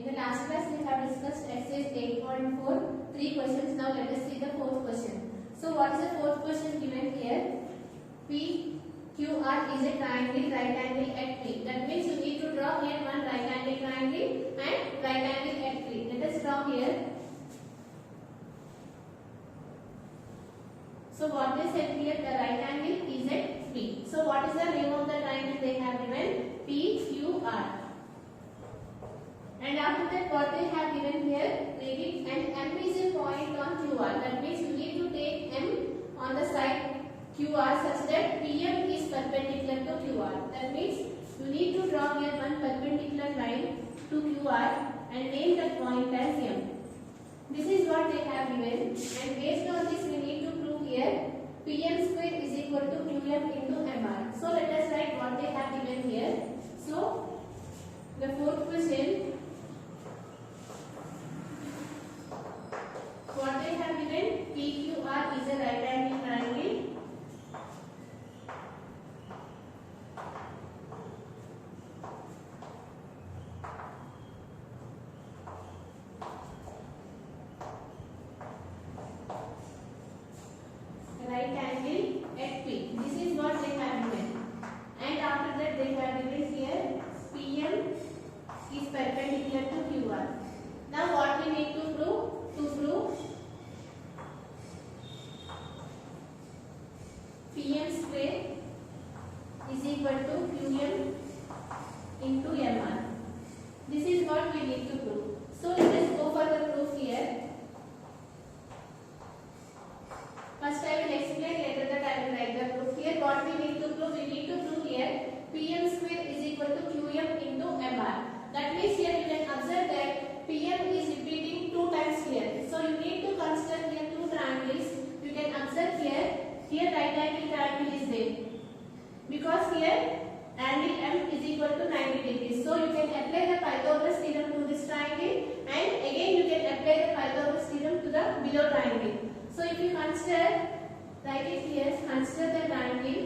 In the last class we have discussed exercise 8.4 three questions. Now let us see the fourth question. So what is the fourth question given here? PQR is a triangle right angle at P. That means you need to draw here one right angle triangle and right angle at P. Let us draw here. So what they said here, the right angle is at P. So what is the name of the triangle they have given? PQR. And after that what they have given here, maybe and M is a point on QR. That means you need to take M on the side QR such that PM is perpendicular to QR. That means you need to draw here one perpendicular line to QR and name that point as M. This is what they have given, and based on this we need to prove here PM square is equal to QM into MR. So let us write what they have given here. So the fourth question, what they have given, PQR is a right angle triangle. Right angle at P. This is what they have given. And after that they have given here PM is perpendicular to QR. Now what we need to prove? To prove PM square is equal to QM into MR. This is what we need to prove. So let us go for the proof here. First I will explain, later that I will write the proof here. What we need to prove? We need to prove here PM square is equal to QM into MR. That means here you can observe that PM is repeating two times here. So you need to consider here two triangles. You can observe here right angle triangle is there. Because here angle M is equal to 90 degrees. So you can apply the Pythagoras theorem to this triangle, and again you can apply the Pythagoras theorem to the below triangle. So if you consider, write it here, consider the triangle.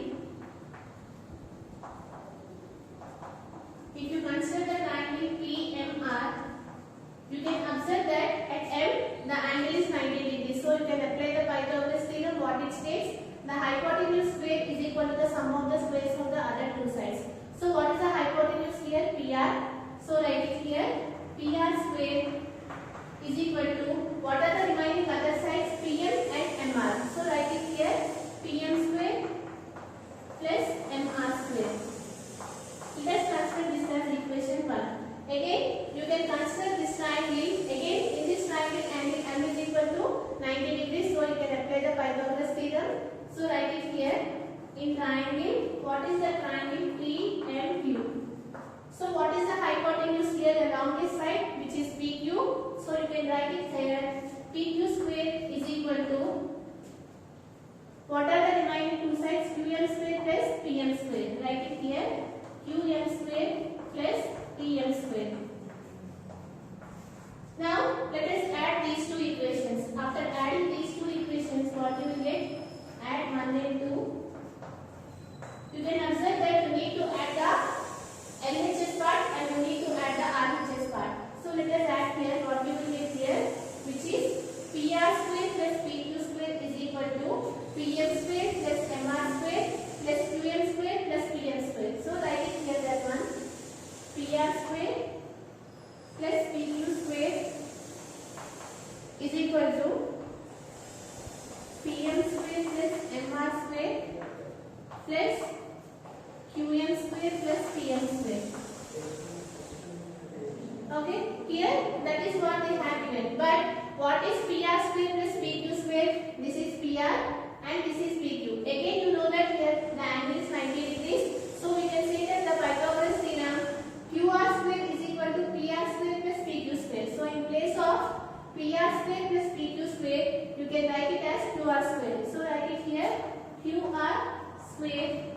If you consider the triangle PMR, you can observe that at M the angle is 90 degrees. So you can apply the Pythagoras theorem. What it states? The hypotenuse square is equal to the sum of the squares of the other two sides. So what is the hypotenuse here? PR. So write it here. PR square is equal to, what are the remaining other sides? PM and MR. So write it here, PM square plus MR square. Let us consider this as equation 1. Again you can consider this triangle. Again in this triangle angle M is equal to 90 degrees. So you can apply the Pythagoras theorem. So write it here. In triangle, what is the triangle PMQ? So what is the hypotenuse here, the longest side, which is PQ? So you can write it here, PQ square is equal to, what are the remaining two sides? QM square plus PM square. Write it here, QM square plus PM square. Now let us add these two equations. After adding these two equations, what you will get? Add 1 and 2. You can observe that you need to add the LHS part and you need to add the RHS part. So let us add here what we will get here, which is PR square plus PQ square is equal to PM square plus MR square plus QM square plus PM square. So write it here that one, PR square plus PQ square is equal to PM square plus MR square plus QM square plus PM square. Okay, here that is what they have given. But what is PR square plus PQ square? This is PR and this is PQ. Again you know that here the angle is 90 degrees. So we can say that the Pythagoras theorem QR square is equal to PR square plus PQ square. So in place of PR square plus PQ square, you can write it as QR square. So write it here, QR square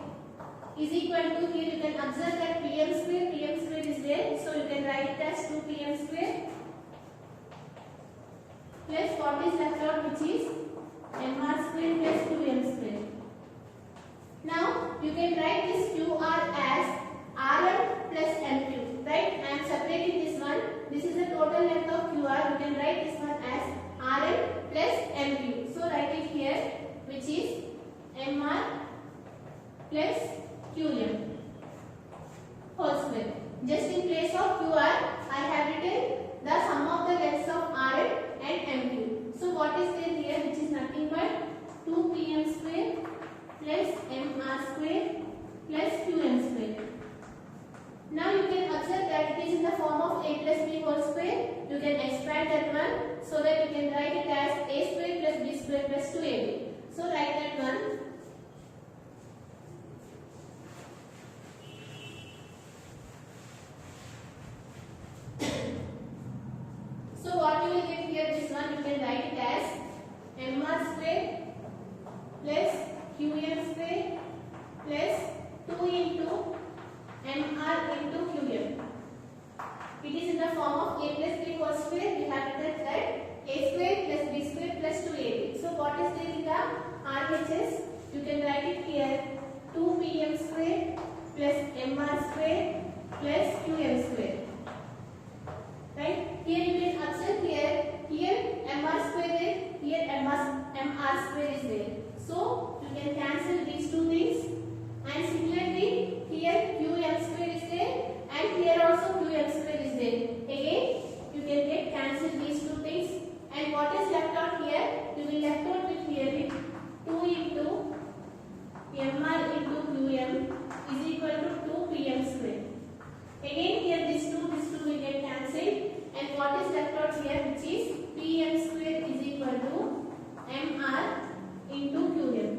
is equal to, here you can observe that PM square is there. So you can write it as 2PM square plus what is left out, which is MR square plus 2M square. Now you can write this QR as RM plus MQ. Right? I am separating this one. This is a that one so that you can write it as a square plus b square plus 2ab. So write that one. So what you will get here, this one you can write it as mr square plus qm square plus 2 into mr into qm. It is in the form of a plus b whole square. We have written that a square plus b square plus 2ab. So what is there in the RHS? You can write it here 2pm square plus mr square plus qm square. Right? Here you can observe here mr square is here mr square is there. So you can cancel these two things. And similarly here qm square is there and here also qm square is there. Again you can get cancel these two things. And what is left out here? You will left out with here with 2 into mr into qm is equal to 2pm square. Again here these two will get cancelled. And what is left out here, which is pm square is equal to mr into qm.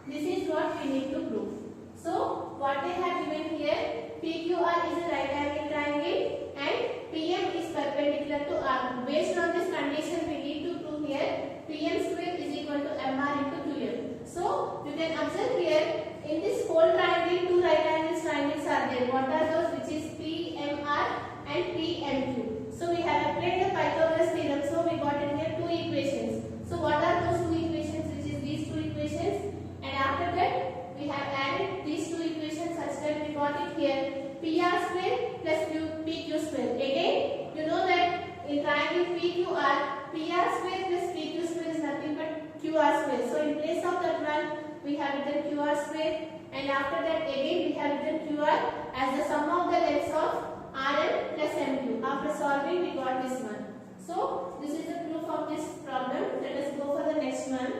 This is what we need to prove. So what they have given here, PQR is a right angle triangle and PM is perpendicular to R. Based on this condition, we need to prove here PM square is equal to MR into QM. So you can observe here in this whole triangle, two right angles triangles are there. What are those? Which is PMR and PMQ. So we have applied the Pythagoras theorem. So we got in here two equations. So what are those two equations? Which is these two equations. And after that, we have added these two equations such that we got it here PR square plus PQ square. Again, you know that in triangle PQR, PR square plus PQ square is nothing but QR square. So in place of that one, we have written QR square, and after that again we have written QR as the sum of the lengths of RN plus MQ. After solving, we got this one. So this is the proof of this problem. Let us go for the next one.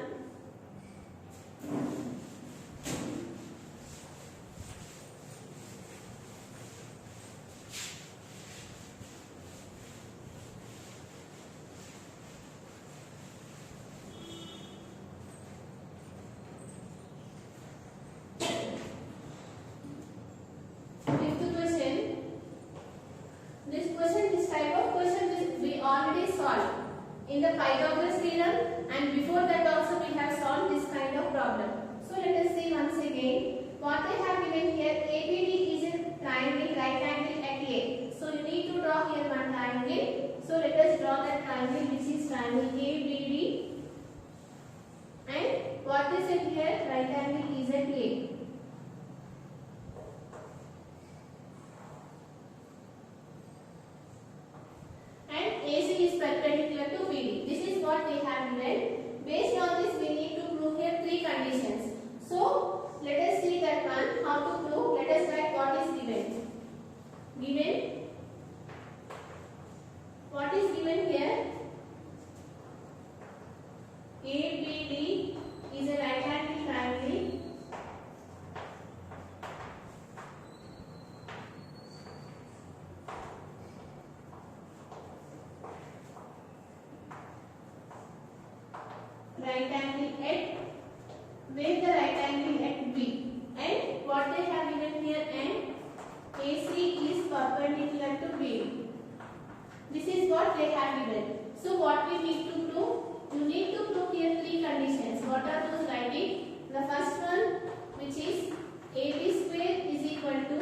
In the Pythagoras theorem, and before that also we have solved this kind of problem. So let us see once again what they have given here. ABD is a triangle, right angle at A. So you need to draw here one triangle. So let us draw that triangle, which is triangle ABD. And what is it here? Right angle is at A. Perpendicular to BD. This is what they have given. Based on this, we need to prove here three conditions. So let us see that one. How to prove? Let us write what is given. Given. What is given here? ABD is a right angle triangle. Right angle at where the right angle at B, and what they have given here, and AC is perpendicular to B. This is what they have given. So what we need to prove? You need to prove here three conditions. What are those? Writing. The first one, which is AB square is equal to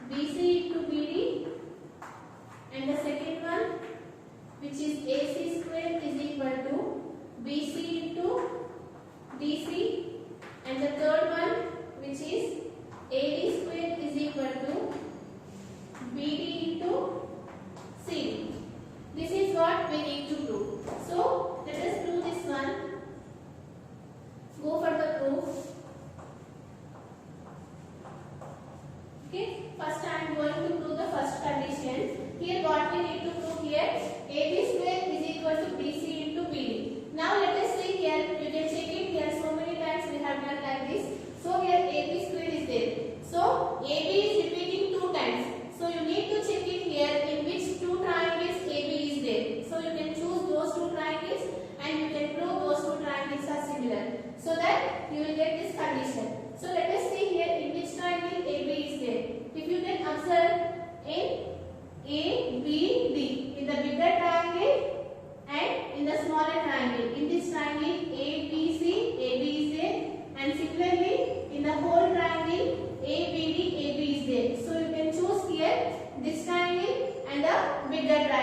BC into BD, and the second one, which is AC square is equal to BC into DC, and the third one, which is AD square is equal to BD into CD. This is what we need to prove. So let us prove this one. Go for the proof. Okay. First I am going to prove the first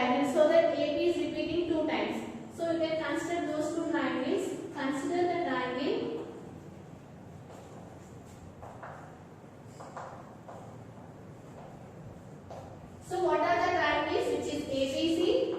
triangle so that AB is repeating 2 times. So you can consider those 2 triangles. Consider the triangle. So what are the triangles? Which is ABC,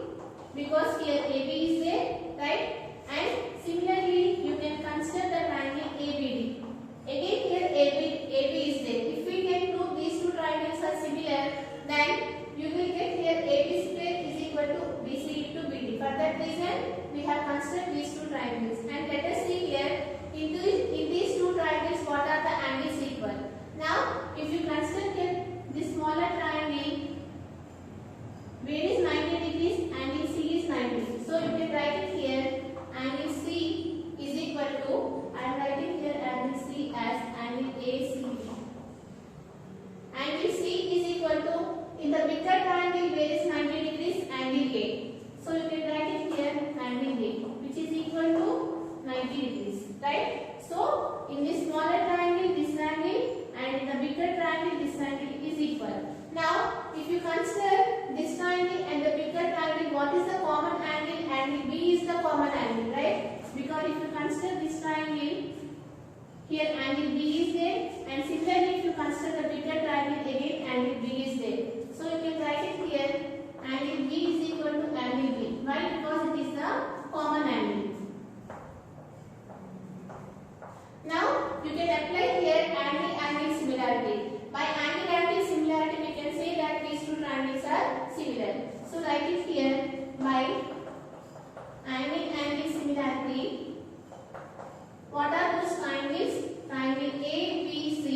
because here AB is there, right? And similarly you can consider the triangle ABD. Again here AB is there. If we can prove these 2 triangles are similar, then you will get here AB square is equal to BC into BD. For that reason we have considered these 2 triangles. And let us see here in these 2 triangles what are the angles equal. Now if you consider here this smaller triangle, where is 90 degrees, angle C is 90. So you can write it here, angle C is equal to, I am writing here angle C as angle ACB. Angle C is equal to, in the bigger triangle where is 90 degrees, angle A. So you can write it here angle A, which is equal to 90 degrees, right? So in this smaller triangle this angle, and in the bigger triangle this angle is equal. Now if you consider this triangle and the bigger triangle, what is the common angle? Angle B is the common angle, right? Because if you consider this triangle, here angle B is there, and similarly if you consider the bigger triangle, again angle B is there. So you can write it here, angle B is equal to angle B. Why? Because it is the common angle. Now you can apply here angle similarity. By angle similarity we can say that these 2 triangles are similar. So write it here, by angle similarity. What are those triangles? Triangle ABC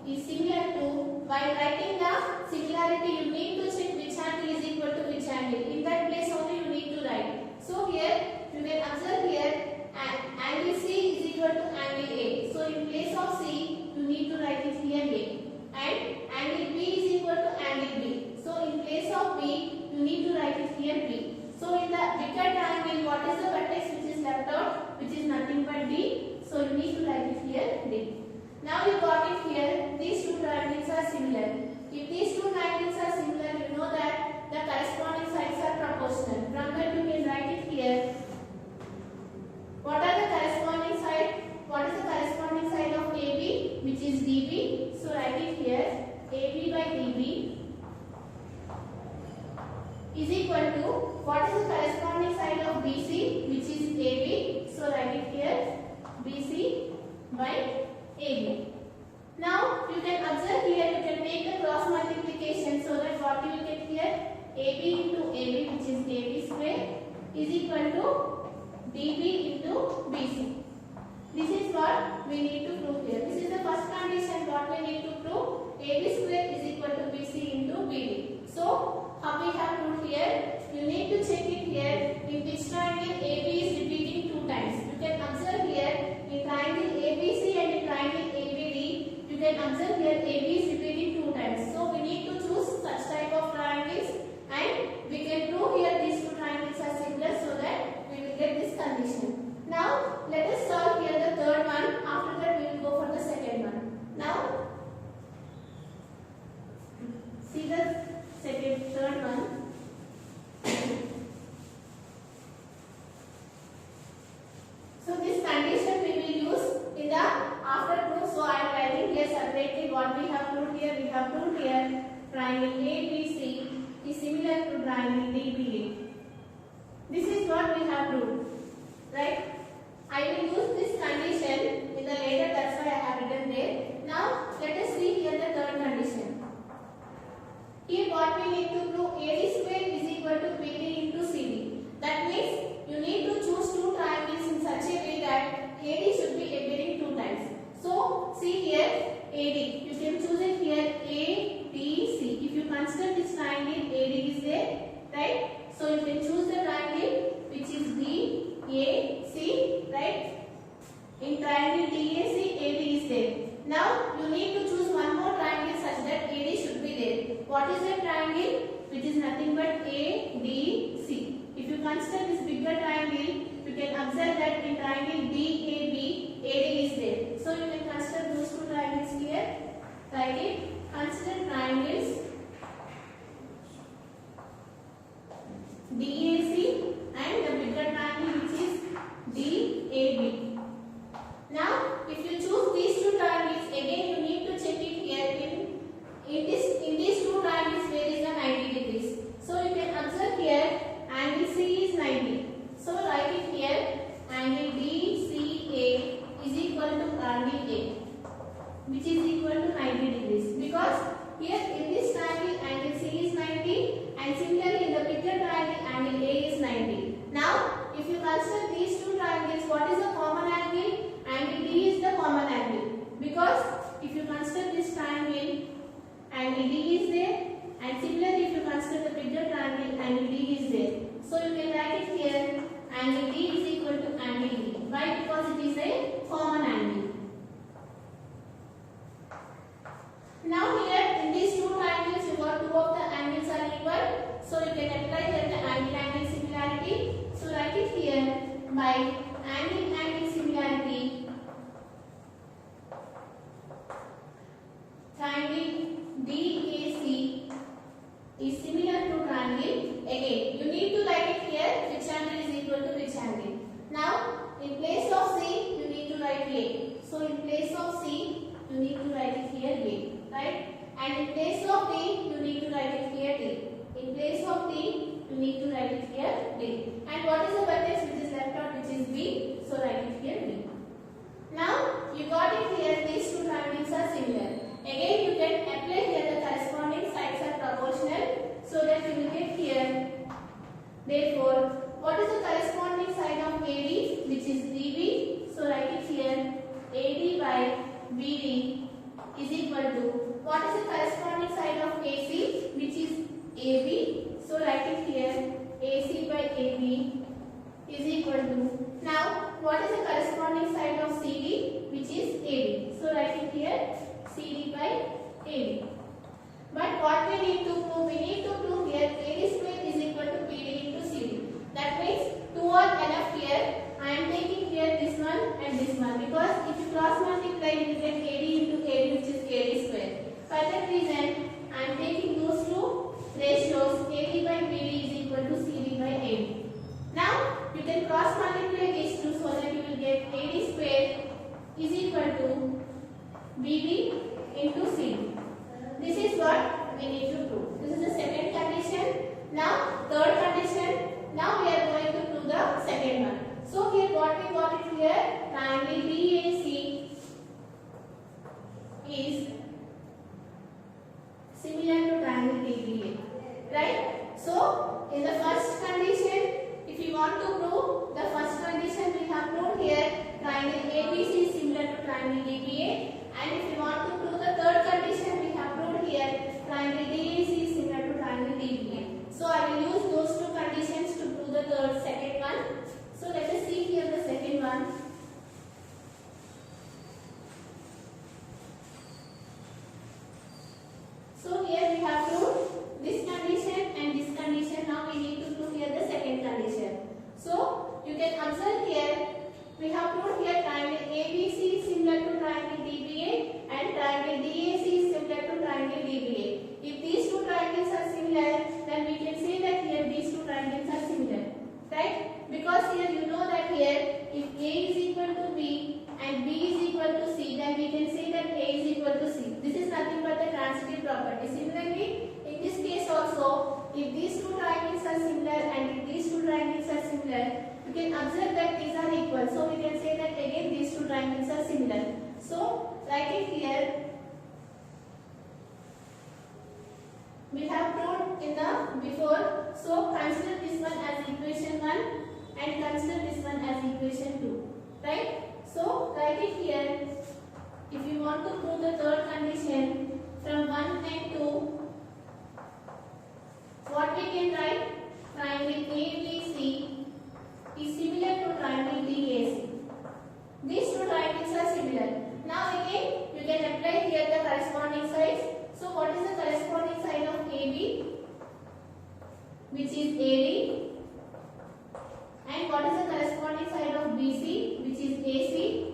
is similar to, while writing the similarity you need to check which angle is equal to which angle. In that place only you need to write. So here you can observe here angle C is equal to angle A. So in place of C you need to write it here A. And angle B is equal to angle B. So in place of B you need to write it here B. So in the bigger triangle, what is the vertex which is left out? Which is nothing but D. So you need to write it here D. Now you got it here. These 2 triangles are similar. If these 2 triangles are similar, you know that the corresponding sides are proportional. From that you can write it here. What are the corresponding side? What is the corresponding side of AB? Which is DB. So write it here. AB by DB is equal to, what is the corresponding side of BC? Which is AB. So write it here, BC by AB. Now you can observe here, you can make the cross multiplication so that what you will get here, AB into AB, which is AB square, is equal to DB into BC. This is what we need to prove here. This is the first condition what we need to prove. AB square is equal to BC into BD. So how we have proved here? You need to check it here. In which triangle AB is repeating 2 times. You can observe here in triangle ABC and in triangle ABD. You can observe here AB is repeating 2 times. So we need to choose such type of triangles, and we can prove here these 2 triangles are similar so that we will get this condition. Now let us solve here the third one. After that we will go for the second one. Now see the third one. So this condition we will use in the after proof. So I am writing here separately what we have proved here. We have proved here triangle ABC is similar to triangle DBA. This is what we have proved, right? I will use this condition in the later, that's why I have written there. Now let us see here the third condition. Here what we need to prove, AD square is equal to BD into CD. That means you need to choose 2 triangles in such a way that AD should be appearing 2 times. So see here AD, you can choose it here ADC. If you consider this triangle, AD is there, right? So you can choose the triangle which is DAC, right? and similarly in the picture triangle angle A is 90. Now if you consider these two triangles, what is the common angle? Angle D is the common angle, because if you consider this triangle, angle D is there, and similarly if you consider the picture triangle, angle D is there. So you can write it here, angle D is equal to angle D. Why? Because it is a common angle. Now here in these two triangles, you got two of the angles are equal, so you can apply that the angle similarity. So write it here by angle similarity. Triangle DAC is similar to triangle. Again, you need to write it here which angle is equal to which angle. Now in place of C, you need to write A. So in place of C, you need to write it here A, right? And in place of D, you need to write it here D. In place of D, you need to write it here D. And what is the vertex which is left out, which is B? So write it here B. Now you got it here. These two triangles are similar. Again, you can apply here the corresponding sides are proportional, so that you will get here. Therefore, what is the corresponding side of AD, which is DB? So write it here. AD by BD is equal to, what is the corresponding side of AC, which is AB? So write it here. AC by AB is equal to, now what is the corresponding side of CD, which is AB? So write it here. CD by AB. But what we need to prove? We need to prove here AD square is equal to BD into CD. That means two are enough here. I am taking here this one and this one, because if you cross multiply, you will get AD into AD, which is AD square. For that reason, I am taking those two ratios. AD by BD is equal to CD by AB. Now you can cross multiply these two, so that you will get AD square is equal to BD into CD. This is what we need to prove. This is the second condition. Now third condition. Now we are going to prove the second one. So here what we got it here, triangle BAC is similar to triangle DBA, right? So in the first condition, if you want to prove the first condition, we have proved here triangle ABC is similar to triangle DBA. And if you want to prove the third condition, we have proved here triangle DAC is similar to triangle DBA. So I will use those two conditions to prove the second one. So let us see here the second one. So here we have proved this condition and this condition. Now we need to prove here the second condition. So you can observe here we have proved here triangle ABC is similar to triangle DBA and triangle DAC is similar to triangle DBA. If these two triangles are similar, then we can say that here these two triangles are similar, right? Because here you know that here if A is equal to B and B is equal to C, then we can say that A is equal to C. This is nothing but the transitive property. Similarly, in this case also, if these two triangles are similar and if these two triangles are similar, you can observe that these are equal. So we can say that again these two triangles are similar. So write it here. We have proved in the before. So consider this one as equation 1 and consider this one as equation 2. Right? So write it here. If you want to prove the third condition from 1 and 2, what we can write? Triangle ABC is similar to triangle DAC. These two triangles are similar. Now again you can apply here the corresponding sides. So what is the corresponding side of AB, which is AD, and what is the corresponding side of BC, which is AC,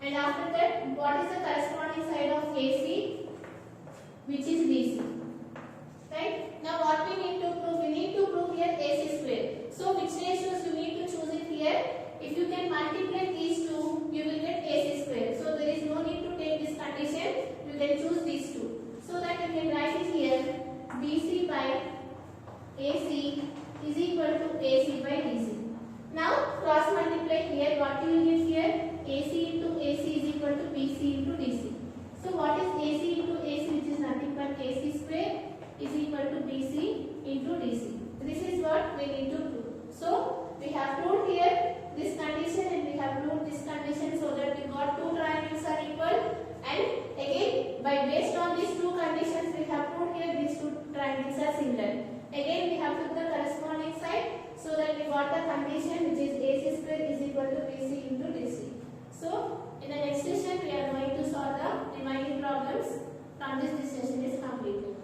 and after that what is the corresponding side of AC, which is DC. Right? Now what we need to prove? We need to prove here AC square. So which ratios you need to choose it here? If you can multiply these two, you will get AC square. So there is no need to take this condition. You can choose these two. So that you can write it here. BC by AC is equal to AC by DC. Now cross multiply here. What you will get here? AC into AC is equal to BC into DC. So what is AC into AC, which is nothing but AC DC. This is what we need to prove. So we have proved here this condition and we have proved this condition, so that we got two triangles are equal, and again by based on these two conditions we have proved here these two triangles are similar. Again we have took the corresponding side, so that we got the condition which is AC square is equal to BC into DC. So in the next session we are going to solve the remaining problems from this session is completed.